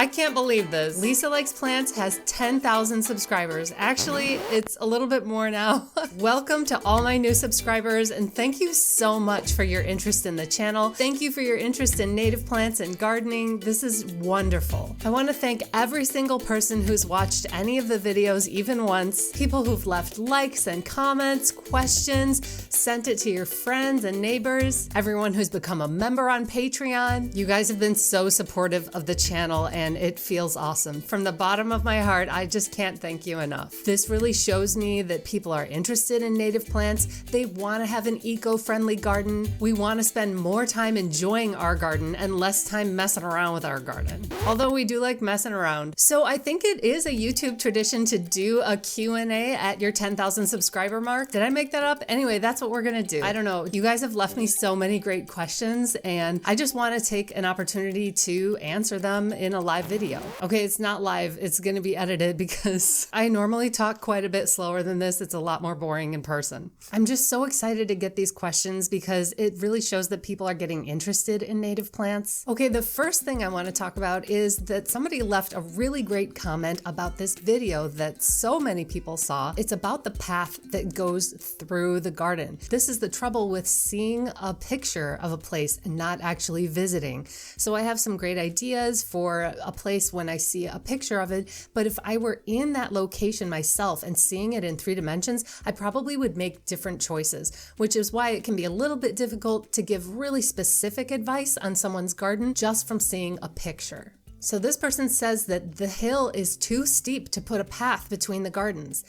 I can't believe this. Lisa Likes Plants has 10,000 subscribers. Actually, it's a little bit more now. Welcome to all my new subscribers, and thank you so much for your interest in the channel. Thank you for your interest in native plants and gardening. This is wonderful. I want to thank every single person who's watched any of the videos even once, people who've left likes and comments, questions, sent it to your friends and neighbors, everyone who's become a member on Patreon. You guys have been so supportive of the channel, and it feels awesome. From the bottom of my heart, I just can't thank you enough. This really shows me that people are interested in native plants. They want to have an eco-friendly garden. We want to spend more time enjoying our garden and less time messing around with our garden. Although we do like messing around. So I think it is a YouTube tradition to do a Q&A at your 10,000 subscriber mark. Did I make that up? Anyway, that's what we're gonna do. I don't know. You guys have left me so many great questions, and I just want to take an opportunity to answer them in a live video. Okay, it's not live. It's gonna be edited because I normally talk quite a bit slower than this. It's a lot more boring in person. I'm just so excited to get these questions because it really shows that people are getting interested in native plants. Okay, the first thing I want to talk about is that somebody left a really great comment about this video that so many people saw. It's about the path that goes through the garden. This is the trouble with seeing a picture of a place and not actually visiting. So I have some great ideas for a place when I see a picture of it, but if I were in that location myself and seeing it in 3 dimensions, I probably would make different choices, which is why it can be a little bit difficult to give really specific advice on someone's garden just from seeing a picture. So this person says that the hill is too steep to put a path between the gardens.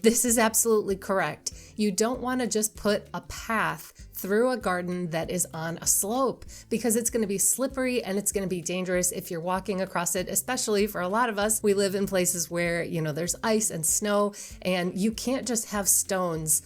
This is absolutely correct. You don't want to just put a path through a garden that is on a slope because it's going to be slippery and it's going to be dangerous if you're walking across it, especially for a lot of us. We live in places where, there's ice and snow, and you can't just have stones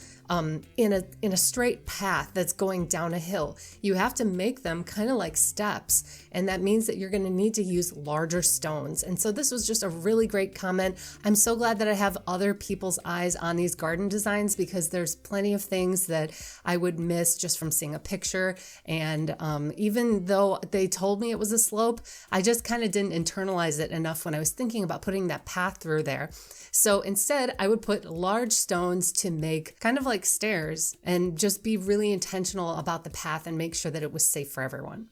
in a straight path that's going down a hill. You have to make them kind of like steps, and that means that you're going to need to use larger stones. And so this was just a really great comment. I'm so glad that I have other people's eyes on these garden designs because there's plenty of things that I would miss just from seeing a picture. And even though they told me it was a slope, I just kind of didn't internalize it enough when I was thinking about putting that path through there. So instead, I would put large stones to make kind of like stairs and just be really intentional about the path and make sure that it was safe for everyone.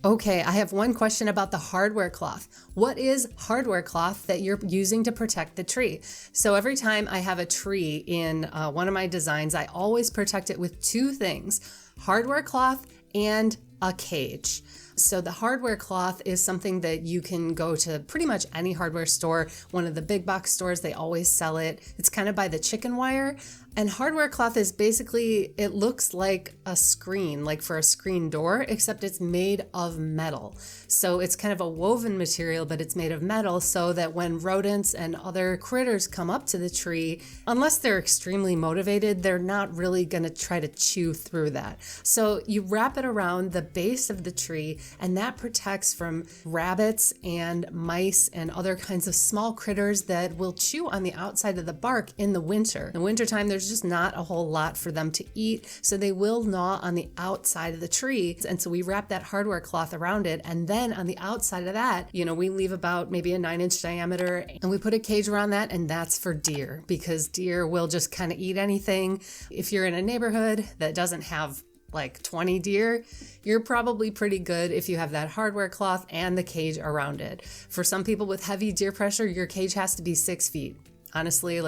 Okay, I have one question about the hardware cloth. What is hardware cloth that you're using to protect the tree? So every time I have a tree in one of my designs, I always protect it with 2 things, hardware cloth and a cage. So the hardware cloth is something that you can go to pretty much any hardware store. One of the big box stores, they always sell it. It's kind of by the chicken wire. And hardware cloth is basically, it looks like a screen, like for a screen door, except it's made of metal. So it's kind of a woven material, but it's made of metal so that when rodents and other critters come up to the tree, unless they're extremely motivated, they're not really going to try to chew through that. So you wrap it around the base of the tree, and that protects from rabbits and mice and other kinds of small critters that will chew on the outside of the bark in the winter. In the wintertime, there's just not a whole lot for them to eat, so they will gnaw on the outside of the tree. And so we wrap that hardware cloth around it, and then on the outside of that, we leave about maybe a 9-inch diameter, and we put a cage around that, and that's for deer, because deer will just kind of eat anything. If you're in a neighborhood that doesn't have like 20 deer, you're probably pretty good if you have that hardware cloth and the cage around it. For some people with heavy deer pressure, your cage has to be 6 feet. Honestly,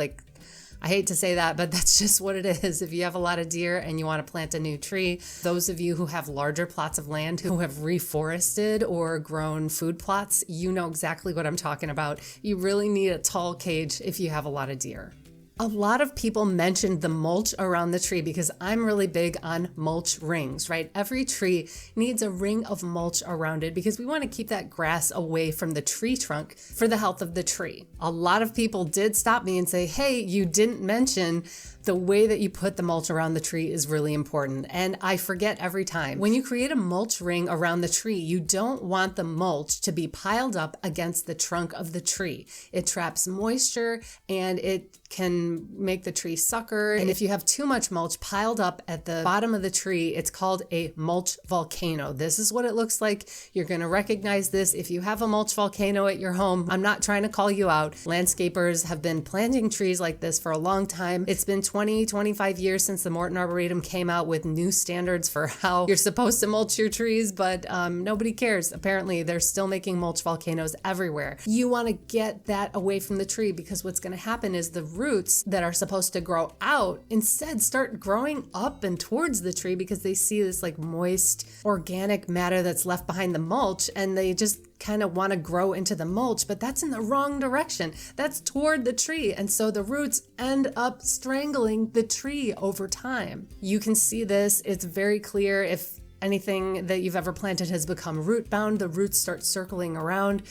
I hate to say that, but that's just what it is. If you have a lot of deer and you want to plant a new tree, those of you who have larger plots of land, who have reforested or grown food plots, you know exactly what I'm talking about. You really need a tall cage if you have a lot of deer. A lot of people mentioned the mulch around the tree because I'm really big on mulch rings, right? Every tree needs a ring of mulch around it because we want to keep that grass away from the tree trunk for the health of the tree. A lot of people did stop me and say, hey, you didn't mention The way that you put the mulch around the tree is really important. And I forget every time. When you create a mulch ring around the tree, you don't want the mulch to be piled up against the trunk of the tree. It traps moisture and it can make the tree sucker. And if you have too much mulch piled up at the bottom of the tree, it's called a mulch volcano. This is what it looks like. You're going to recognize this if you have a mulch volcano at your home. I'm not trying to call you out. Landscapers have been planting trees like this for a long time. It's been 25 years since the Morton Arboretum came out with new standards for how you're supposed to mulch your trees, but nobody cares. Apparently, they're still making mulch volcanoes everywhere. You want to get that away from the tree because what's going to happen is the roots that are supposed to grow out instead start growing up and towards the tree because they see this like moist organic matter that's left behind the mulch, and they just kind of want to grow into the mulch, but that's in the wrong direction. That's toward the tree. And so the roots end up strangling the tree over time. You can see this. It's very clear if anything that you've ever planted has become root bound, the roots start circling around.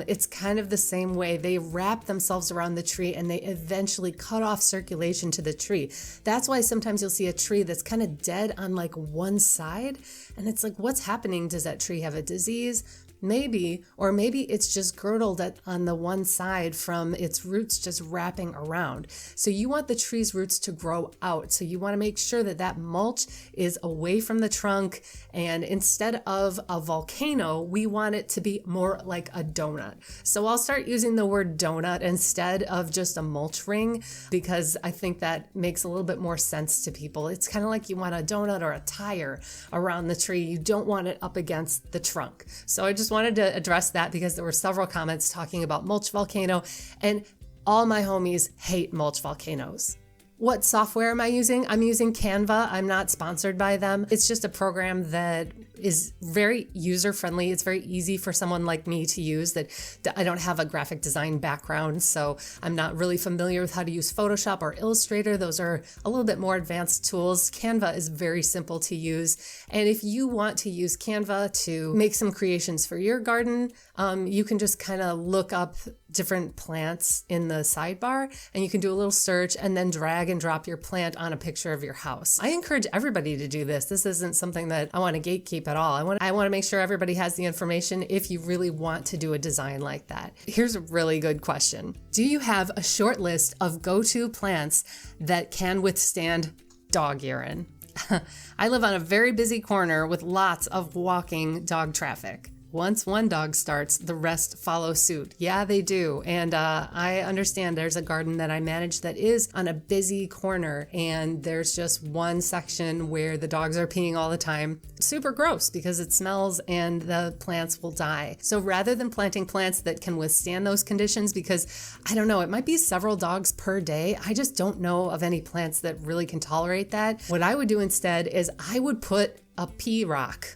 It's kind of the same way. They wrap themselves around the tree and they eventually cut off circulation to the tree. That's why sometimes you'll see a tree that's kind of dead on like one side. And it's like, what's happening? Does that tree have a disease? Maybe, or maybe it's just girdled on the one side from its roots just wrapping around. So you want the tree's roots to grow out. So you want to make sure that that mulch is away from the trunk. And instead of a volcano, we want it to be more like a donut. So I'll start using the word donut instead of just a mulch ring, because I think that makes a little bit more sense to people. It's kind of like you want a donut or a tire around the tree. You don't want it up against the trunk. So I just wanted to address that because there were several comments talking about mulch volcano, and all my homies hate mulch volcanoes. What software am I using? I'm using Canva. I'm not sponsored by them. It's just a program that is very user-friendly. It's very easy for someone like me to use. That I don't have a graphic design background, so I'm not really familiar with how to use Photoshop or Illustrator. Those are a little bit more advanced tools. Canva is very simple to use. And if you want to use Canva to make some creations for your garden, you can just kind of look up different plants in the sidebar and you can do a little search and then drag and drop your plant on a picture of your house. I encourage everybody to do this. This isn't something that I want to gatekeep at all. I want to make sure everybody has the information if you really want to do a design like that. Here's a really good question. Do you have a short list of go-to plants that can withstand dog urine? I live on a very busy corner with lots of walking dog traffic. Once one dog starts, the rest follow suit. Yeah, they do. And I understand there's a garden that I manage that is on a busy corner, and there's just one section where the dogs are peeing all the time. Super gross because it smells and the plants will die. So rather than planting plants that can withstand those conditions, because I don't know, it might be several dogs per day. I just don't know of any plants that really can tolerate that. What I would do instead is I would put a pea rock.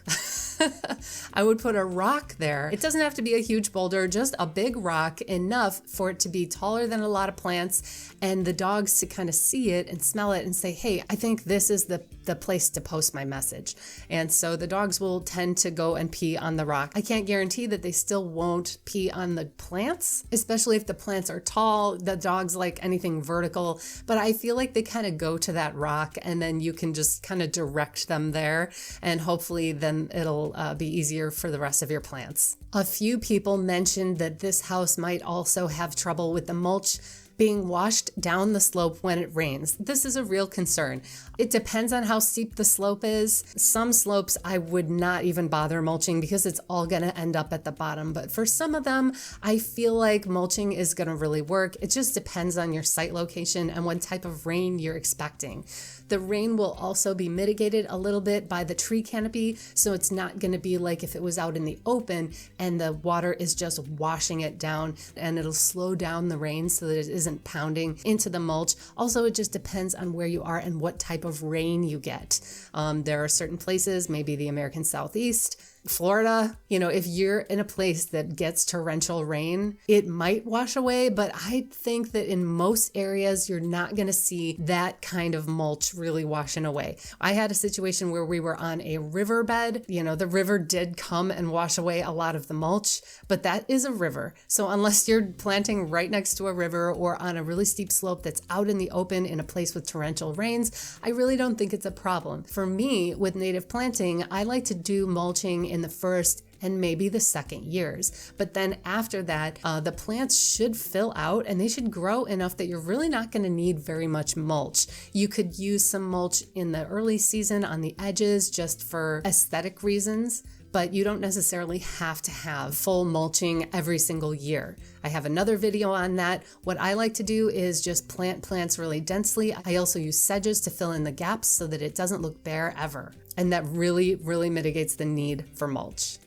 I would put a rock there. It doesn't have to be a huge boulder, just a big rock, enough for it to be taller than a lot of plants, and the dogs to kind of see it and smell it and say, hey, I think this is the place to post my message. And so the dogs will tend to go and pee on the rock. I can't guarantee that they still won't pee on the plants, especially if the plants are tall. The dogs like anything vertical, but I feel like they kind of go to that rock and then you can just kind of direct them there, and hopefully then it'll be easier for the rest of your plants. A few people mentioned that this house might also have trouble with the mulch being washed down the slope when it rains. This is a real concern. It depends on how steep the slope is. Some slopes I would not even bother mulching because it's all gonna end up at the bottom. But for some of them, I feel like mulching is gonna really work. It just depends on your site location and what type of rain you're expecting. The rain will also be mitigated a little bit by the tree canopy, so it's not going to be like if it was out in the open and the water is just washing it down, and it'll slow down the rain so that it isn't pounding into the mulch. Also, it just depends on where you are and what type of rain you get. There are certain places, maybe the American Southeast, Florida, if you're in a place that gets torrential rain, it might wash away, but I think that in most areas, you're not going to see that kind of mulch really washing away. I had a situation where we were on a riverbed. The river did come and wash away a lot of the mulch, but that is a river. So unless you're planting right next to a river or on a really steep slope that's out in the open in a place with torrential rains, I really don't think it's a problem. For me, with native planting, I like to do mulching in the first and maybe the second years. But then after that, the plants should fill out and they should grow enough that you're really not going to need very much mulch. You could use some mulch in the early season on the edges just for aesthetic reasons, but you don't necessarily have to have full mulching every single year. I have another video on that. What I like to do is just plant plants really densely. I also use sedges to fill in the gaps so that it doesn't look bare ever. And that really, really mitigates the need for mulch.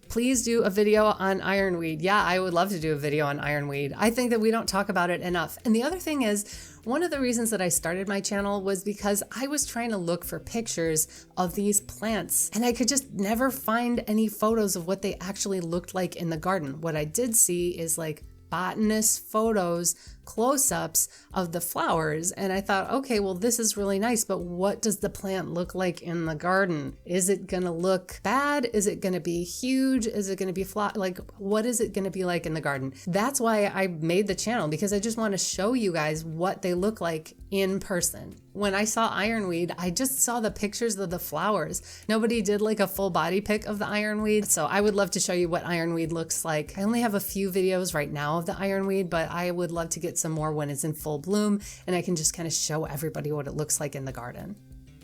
Please do a video on ironweed. Yeah, I would love to do a video on ironweed. I think that we don't talk about it enough. And the other thing is, one of the reasons that I started my channel was because I was trying to look for pictures of these plants and I could just never find any photos of what they actually looked like in the garden. What I did see is like botanist photos, close-ups of the flowers, and I thought, okay, well, this is really nice, but what does the plant look like in the garden? Is it gonna look bad? Is it gonna be huge? Is it gonna be flat? Like, what is it gonna be like in the garden? That's why I made the channel, because I just want to show you guys what they look like in person. When I saw ironweed, I just saw the pictures of the flowers. Nobody did like a full body pic of the ironweed, so I would love to show you what ironweed looks like. I only have a few videos right now of the ironweed, but I would love to get some more when it's in full bloom and I can just kind of show everybody what it looks like in the garden.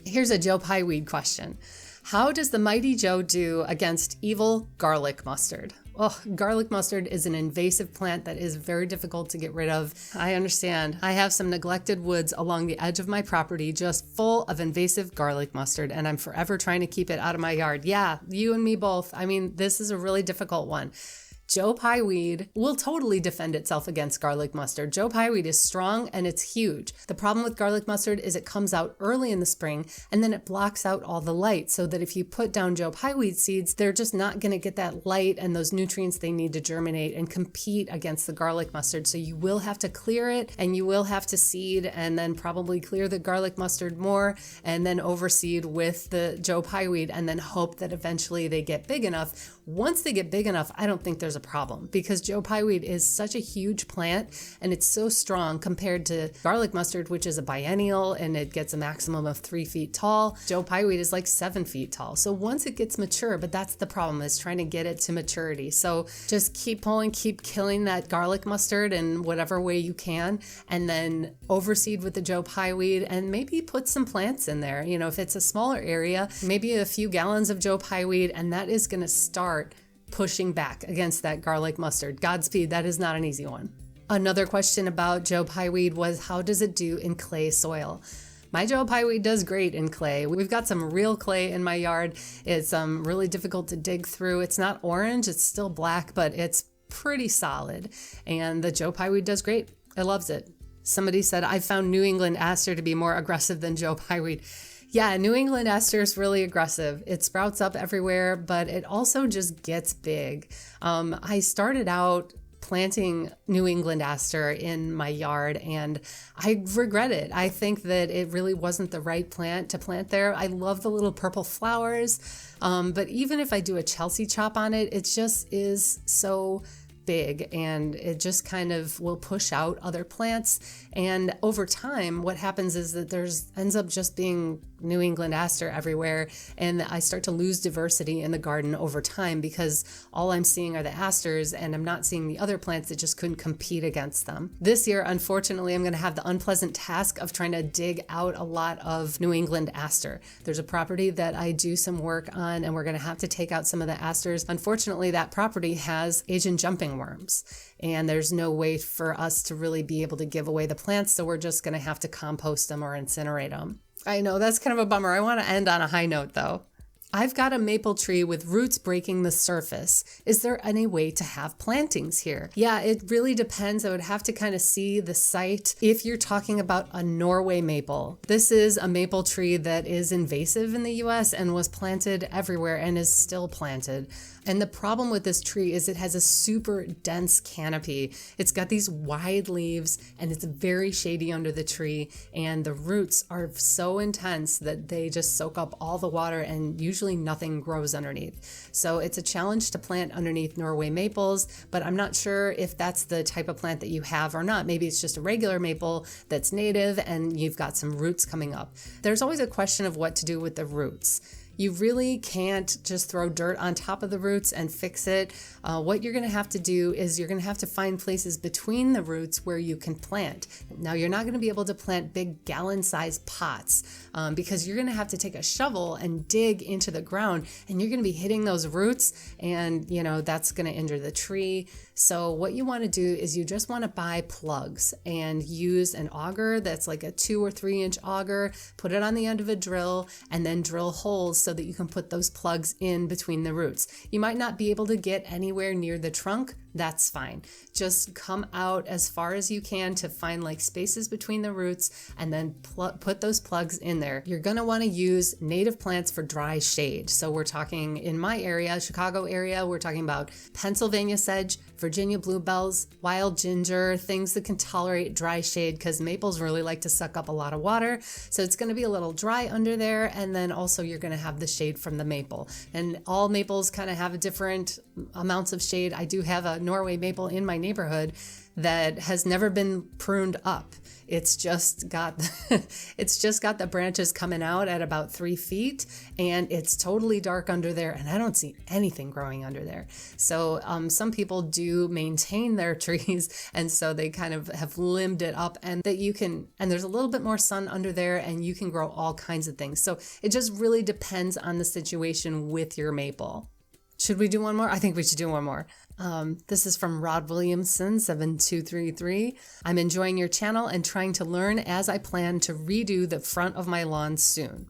Here's a Joe Pyeweed question. How does the Mighty Joe do against evil garlic mustard? Oh, garlic mustard is an invasive plant that is very difficult to get rid of. I understand. I have some neglected woods along the edge of my property just full of invasive garlic mustard, and I'm forever trying to keep it out of my yard. Yeah, you and me both. I mean, this is a really difficult one. Joe Pyeweed will totally defend itself against garlic mustard. Joe Pyeweed is strong and it's huge. The problem with garlic mustard is it comes out early in the spring and then it blocks out all the light, so that if you put down Joe Pyeweed seeds, they're just not going to get that light and those nutrients they need to germinate and compete against the garlic mustard. So you will have to clear it and you will have to seed and then probably clear the garlic mustard more and then overseed with the Joe Pyeweed and then hope that eventually they get big enough. Once they get big enough, I don't think there's a problem, because Joe Pyeweed is such a huge plant and it's so strong compared to garlic mustard, which is a biennial and it gets a maximum of 3 feet tall. Joe Pyeweed is like 7 feet tall. So once it gets mature, but that's the problem, is trying to get it to maturity. So just keep pulling, keep killing that garlic mustard in whatever way you can, and then overseed with the Joe Pyeweed and maybe put some plants in there. If it's a smaller area, maybe a few gallons of Joe Pyeweed, and that is going to start pushing back against that garlic mustard. Godspeed, that is not an easy one. Another question about Joe Pyeweed was, how does it do in clay soil? My Joe Pyeweed does great in clay. We've got some real clay in my yard. It's really difficult to dig through. It's not orange, it's still black, but it's pretty solid. And the Joe Pyeweed does great. It loves it. Somebody said, I found New England aster to be more aggressive than Joe Pyeweed. Yeah, New England aster is really aggressive. It sprouts up everywhere, but it also just gets big. I started out planting New England aster in my yard and I regret it. I think that it really wasn't the right plant to plant there. I love the little purple flowers, but even if I do a Chelsea chop on it, it just is so big and it just kind of will push out other plants. And over time, what happens is that ends up just being New England aster everywhere, and I start to lose diversity in the garden over time because all I'm seeing are the asters and I'm not seeing the other plants that just couldn't compete against them. This year, unfortunately, I'm going to have the unpleasant task of trying to dig out a lot of New England aster. There's a property that I do some work on and we're going to have to take out some of the asters. Unfortunately, that property has Asian jumping worms, and there's no way for us to really be able to give away the plants, so we're just going to have to compost them or incinerate them. I know, that's kind of a bummer. I want to end on a high note though. I've got a maple tree with roots breaking the surface. Is there any way to have plantings here? Yeah, it really depends. I would have to kind of see the site. If you're talking about a Norway maple, this is a maple tree that is invasive in the US and was planted everywhere and is still planted. And the problem with this tree is it has a super dense canopy. It's got these wide leaves and it's very shady under the tree, and the roots are so intense that they just soak up all the water and usually nothing grows underneath. So it's a challenge to plant underneath Norway maples, but I'm not sure if that's the type of plant that you have or not. Maybe it's just a regular maple that's native and you've got some roots coming up. There's always a question of what to do with the roots. You really can't just throw dirt on top of the roots and fix it. What you're gonna have to do is you're gonna have to find places between the roots where you can plant. Now, you're not gonna be able to plant big gallon-sized pots because you're gonna have to take a shovel and dig into the ground, and you're gonna be hitting those roots, and that's gonna injure the tree. So what you wanna do is you just wanna buy plugs and use an auger that's like a 2 or 3 inch auger, put it on the end of a drill, and then drill holes so that you can put those plugs in between the roots. You might not be able to get anywhere near the trunk. That's fine. Just come out as far as you can to find like spaces between the roots and then put those plugs in there. You're going to want to use native plants for dry shade. So we're talking in my area, Chicago area, we're talking about Pennsylvania sedge, Virginia bluebells, wild ginger, things that can tolerate dry shade because maples really like to suck up a lot of water. So it's going to be a little dry under there, and then also you're going to have the shade from the maple. And all maples kind of have different amounts of shade. I do have a Norway maple in my neighborhood that has never been pruned up. It's just got the branches coming out at about 3 feet, and it's totally dark under there, and I don't see anything growing under there. So some people do maintain their trees, and so they kind of have limbed it up, and there's a little bit more sun under there, and you can grow all kinds of things. So it just really depends on the situation with your maple. Should we do one more? I think we should do one more. This is from Rod Williamson 7233. I'm enjoying your channel and trying to learn as I plan to redo the front of my lawn soon.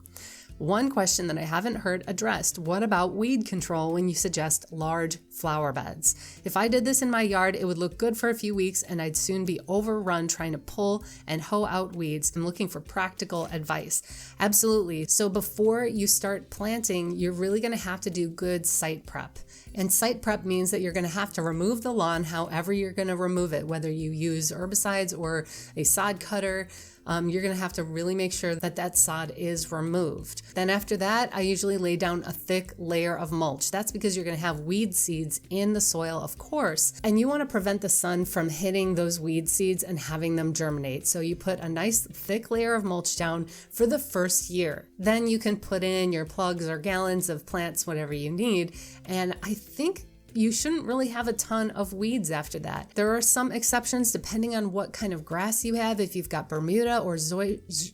One question that I haven't heard addressed: what about weed control when you suggest large flower beds? If I did this in my yard, it would look good for a few weeks and I'd soon be overrun trying to pull and hoe out weeds. I'm looking for practical advice. Absolutely. So before you start planting, you're really going to have to do good site prep. And site prep means that you're going to have to remove the lawn however you're going to remove it, whether you use herbicides or a sod cutter. You're going to have to really make sure that that sod is removed. Then after that, I usually lay down a thick layer of mulch. That's because you're going to have weed seeds in the soil, of course, and you want to prevent the sun from hitting those weed seeds and having them germinate. So you put a nice thick layer of mulch down for the first year. Then you can put in your plugs or gallons of plants, whatever you need. And I think you shouldn't really have a ton of weeds after that. There are some exceptions depending on what kind of grass you have. If you've got Bermuda or zoysia.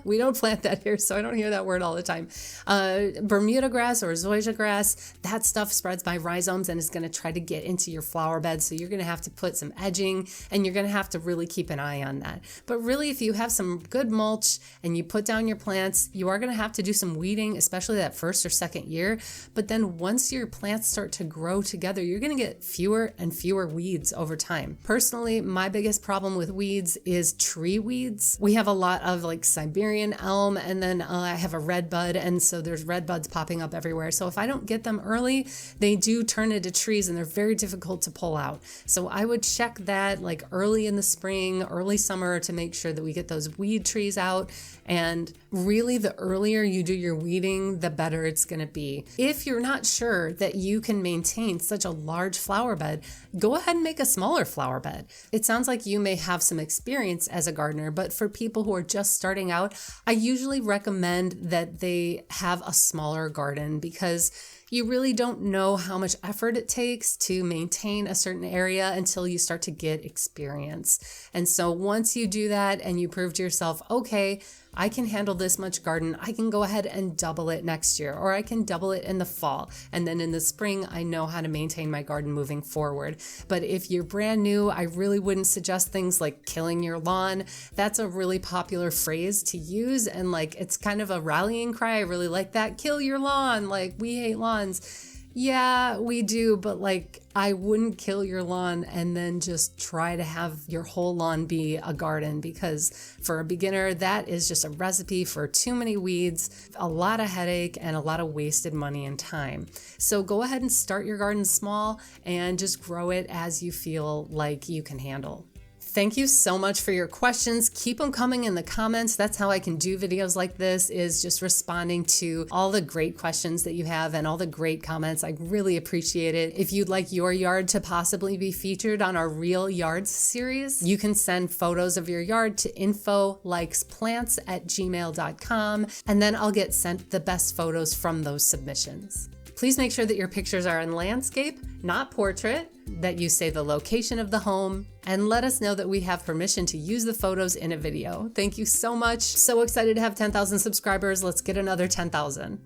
We don't plant that here, so I don't hear that word all the time. Bermuda grass or zoysia grass, that stuff spreads by rhizomes and is going to try to get into your flower bed. So you're going to have to put some edging, and you're going to have to really keep an eye on that. But really, if you have some good mulch and you put down your plants, you are going to have to do some weeding, especially that first or second year. But then once your plants start to grow together, you're going to get fewer and fewer weeds over time. Personally, my biggest problem with weeds is tree weeds. We have a lot of like Siberian elm, and then I have a red bud, and so there's red buds popping up everywhere. So if I don't get them early, they do turn into trees and they're very difficult to pull out. So I would check that like early in the spring, early summer, to make sure that we get those weed trees out. And really, the earlier you do your weeding, the better it's going to be. If you're not sure that you can maintain such a large flower bed, go ahead and make a smaller flower bed. It sounds like you may have some experience as a gardener, but for people who are just starting out, I usually recommend that they have a smaller garden, because You really don't know how much effort it takes to maintain a certain area until you start to get experience. And so once you do that and you prove to yourself, okay, I can handle this much garden, I can go ahead and double it next year, or I can double it in the fall. And then in the spring, I know how to maintain my garden moving forward. But if you're brand new, I really wouldn't suggest things like killing your lawn. That's a really popular phrase to use. And like, it's kind of a rallying cry. I really like that. Kill your lawn. Like, we hate lawns. Yeah, we do, but like, I wouldn't kill your lawn and then just try to have your whole lawn be a garden, because for a beginner, that is just a recipe for too many weeds, a lot of headache, and a lot of wasted money and time. So go ahead and start your garden small and just grow it as you feel like you can handle. Thank you so much for your questions. Keep them coming in the comments. That's how I can do videos like this, is just responding to all the great questions that you have and all the great comments. I really appreciate it. If you'd like your yard to possibly be featured on our Real Yards series, you can send photos of your yard to infolikesplants@gmail.com, and then I'll get sent the best photos from those submissions. Please make sure that your pictures are in landscape, not portrait, that you say the location of the home, and let us know that we have permission to use the photos in a video. Thank you so much. So excited to have 10,000 subscribers. Let's get another 10,000.